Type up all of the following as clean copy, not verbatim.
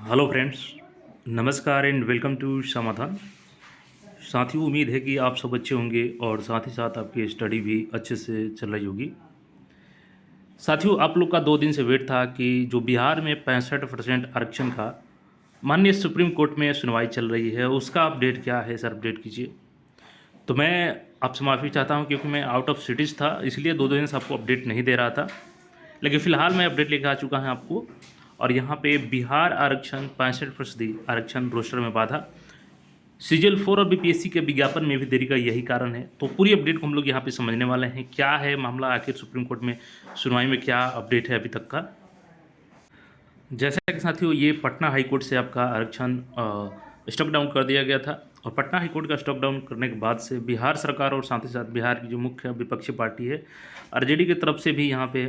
Hello friends, नमस्कार and welcome to समाधान। साथियों, उम्मीद है कि आप सब अच्छे होंगे और साथ ही साथ आपकी स्टडी भी अच्छे से चल रही होगी। साथियों, आप लोग का 2 दिन से वेट था कि जो बिहार में 65% आरक्षण का माननीय सुप्रीम कोर्ट में सुनवाई चल रही है, उसका अपडेट क्या है सर, अपडेट कीजिए। तो मैं आपसे माफ़ी चाहता हूं क्योंकि मैं आउट ऑफ सिटीज़ था, इसलिए 2 दिन से आपको अपडेट नहीं दे रहा था। लेकिन फ़िलहाल मैं अपडेट लेकर आ चुका है आपको। और यहाँ पे बिहार आरक्षण 65% आरक्षण रोस्टर में बाधा, सीजीएल 4 और बीपीएससी के विज्ञापन में भी देरी का यही कारण है। तो पूरी अपडेट को हम लोग यहाँ पे समझने वाले हैं, क्या है मामला, आखिर सुप्रीम कोर्ट में सुनवाई में क्या अपडेट है अभी तक का। जैसा कि साथियों, ये पटना हाई कोर्ट से आपका आरक्षण स्टॉक डाउन कर दिया गया था। और पटना हाई कोर्ट का स्टॉक डाउन करने के बाद से बिहार सरकार और साथ ही साथ बिहार की जो मुख्य विपक्षी पार्टी है आरजेडी की तरफ से भी यहाँ पे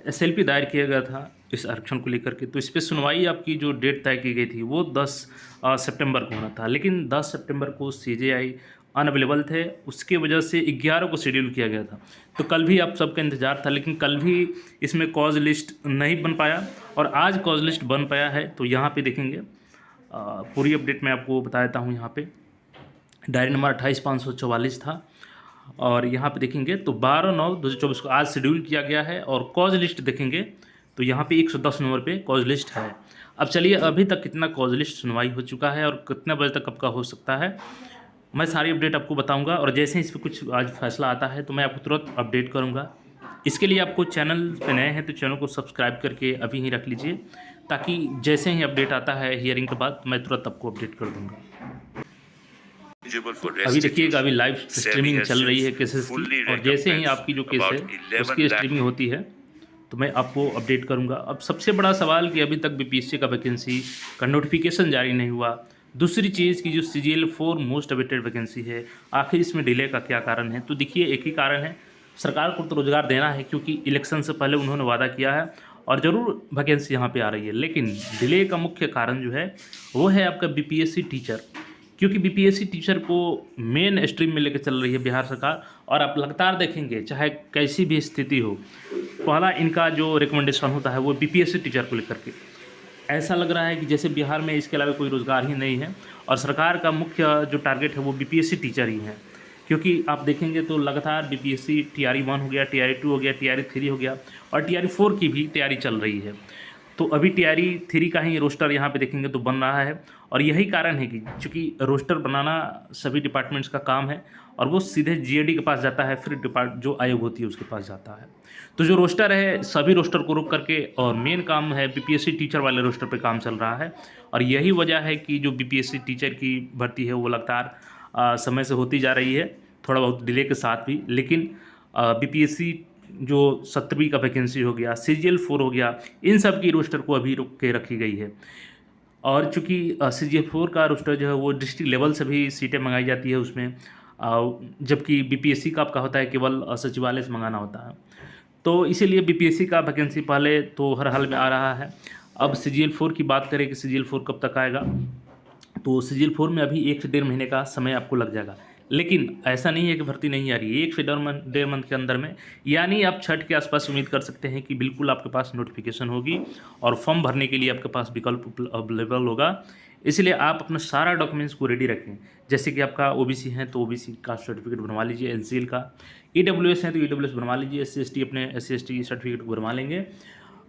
एसएलपी दायर किया गया था इस आरक्षण को लेकर के। तो इस पर सुनवाई आपकी जो डेट तय की गई थी वो 10 सितंबर को होना था, लेकिन 10 सितंबर को सीजेआई अनअवेलेबल थे, उसके वजह से 11 को शेड्यूल किया गया था। तो कल भी आप सबका इंतज़ार था, लेकिन कल भी इसमें कॉज लिस्ट नहीं बन पाया और आज कॉज लिस्ट बन पाया है। तो यहाँ पे देखेंगे पूरी अपडेट मैं आपको बता देता हूँ। यहाँ पे डायरी नंबर 28544 था और यहाँ पे देखेंगे तो 12/9/2024 को आज शेड्यूल किया गया है। और कॉज लिस्ट देखेंगे तो यहाँ पे 110 नंबर पे कॉज लिस्ट है। अब चलिए, अभी तक कितना कॉज लिस्ट सुनवाई हो चुका है और कितने बजे तक आपका हो सकता है, मैं सारी अपडेट आपको बताऊंगा। और जैसे ही इस पर कुछ आज फैसला आता है तो मैं आपको तुरंत अपडेट करूंगा। इसके लिए आपको चैनल पे नए हैं तो चैनल को सब्सक्राइब करके अभी ही रख लीजिए, ताकि जैसे ही अपडेट आता है हियरिंग के बाद मैं तुरंत आपको अपडेट कर दूंगा। अभी देखिएगा, अभी लाइव स्ट्रीमिंग चल रही है केसेस की, और जैसे ही आपकी जो केस है उसकी स्ट्रीमिंग होती है तो मैं आपको अपडेट करूंगा। अब सबसे बड़ा सवाल कि अभी तक बीपीएससी का वैकेंसी का नोटिफिकेशन जारी नहीं हुआ। दूसरी चीज़ की जो सीजीएल 4 मोस्ट अवेटेड वैकेंसी है, आखिर इसमें डिले का क्या कारण है। तो देखिए, एक ही कारण है, सरकार को तो रोज़गार देना है, क्योंकि इलेक्शन से पहले उन्होंने वादा किया है और ज़रूर वैकेंसी यहाँ पे आ रही है। लेकिन डिले का मुख्य कारण जो है वो है आपका बीपीएससी टीचर, क्योंकि बीपीएससी टीचर को मेन स्ट्रीम में लेकर चल रही है बिहार सरकार। और आप लगातार देखेंगे, चाहे कैसी भी स्थिति हो, पहला इनका जो रिकमेंडेशन होता है वो बीपीएससी टीचर को लेकर के। ऐसा लग रहा है कि जैसे बिहार में इसके अलावा कोई रोज़गार ही नहीं है और सरकार का मुख्य जो टारगेट है वो बीपीएससी टीचर ही है। क्योंकि आप देखेंगे तो लगातार बीपीएससी टीआरई 1 हो गया, टीआरई 2 हो गया, टीआरई 3 हो गया और टीआरई 4 की भी तैयारी चल रही है। तो अभी टीआरई 3 का ही रोस्टर यहाँ पे देखेंगे तो बन रहा है। और यही कारण है कि चूँकि रोस्टर बनाना सभी डिपार्टमेंट्स का काम है और वो सीधे जीएडी के पास जाता है, फिर जो आयोग होती है उसके पास जाता है। तो जो रोस्टर है सभी रोस्टर को रोक करके, और मेन काम है बीपीएससी टीचर वाले रोस्टर पे काम चल रहा है। और यही वजह है कि जो बीपीएससी टीचर की भर्ती है वो लगातार समय से होती जा रही है, थोड़ा बहुत डिले के साथ भी। लेकिन बीपीएससी जो 17वीं का वैकेंसी हो गया, सीजीएल 4 हो गया, इन सब की रोस्टर को अभी रुक के रखी गई है। और चूँकि सीजीएल 4 का रोस्टर जो है वो डिस्ट्रिक्ट लेवल से भी सीटें मंगाई जाती है उसमें, जबकि बीपीएससी का आपका होता है केवल सचिवालय से मंगाना होता है। तो इसीलिए बीपीएससी का वैकेंसी पहले तो हर हाल में आ रहा है। अब सीजीएल 4 की बात करें कि सीजीएल 4 कब तक आएगा, तो सीजीएल 4 में अभी 1 से 1.5 महीने का समय आपको लग जाएगा। लेकिन ऐसा नहीं है कि भर्ती नहीं आ रही है, 1 से 1.5 मंथ के अंदर में, यानी आप छठ के आसपास उम्मीद कर सकते हैं कि बिल्कुल आपके पास नोटिफिकेशन होगी और फॉर्म भरने के लिए आपके पास विकल्प अवेलेबल होगा। इसलिए आप अपना सारा डॉक्यूमेंट्स को रेडी रखें। जैसे कि आपका ओबीसी है तो ओबीसी का सर्टिफिकेट बनवा लीजिए, एनसीएल का, ईडब्ल्यूएस है तो ईडब्ल्यूएस बनवा लीजिए, एससी एसटी अपने एससी एसटी सर्टिफिकेट को बनवा लेंगे।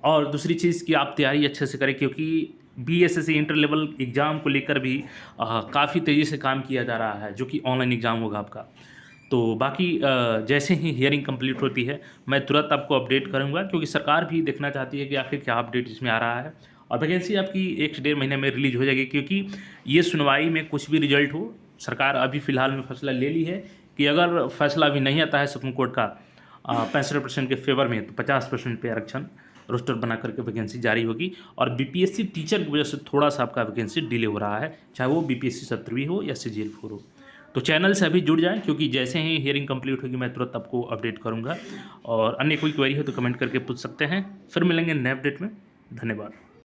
और दूसरी चीज़ कि आप तैयारी अच्छे से करें, क्योंकि बीएसएससी इंटर लेवल एग्ज़ाम को लेकर भी काफ़ी तेज़ी से काम किया जा रहा है, जो कि ऑनलाइन एग्ज़ाम होगा आपका। तो बाकी जैसे ही हियरिंग कंप्लीट होती है मैं तुरंत आपको अपडेट करूंगा, क्योंकि सरकार भी देखना चाहती है कि आखिर क्या अपडेट इसमें आ रहा है। और वैकेंसी आपकी 1 से 1.5 महीने में रिलीज हो जाएगी, क्योंकि ये सुनवाई में कुछ भी रिजल्ट हो, सरकार अभी फ़िलहाल में फैसला ले ली है कि अगर फैसला अभी नहीं आता है सुप्रीम कोर्ट का 65% के फेवर में, तो 50% पे आरक्षण रोस्टर बना करके वैकेंसी जारी होगी। और बीपीएससी टीचर की वजह से थोड़ा सा आपका वैकेंसी डिले हो रहा है, चाहे वो बीपीएससी 17वीं हो या सीजीएल 4 हो। तो चैनल से अभी जुड़ जाएं, क्योंकि जैसे ही हियरिंग कंप्लीट होगी मैं तुरंत आपको अपडेट करूंगा। और अन्य कोई क्वेरी हो तो कमेंट करके पूछ सकते हैं। फिर मिलेंगे नए अपडेट में। धन्यवाद।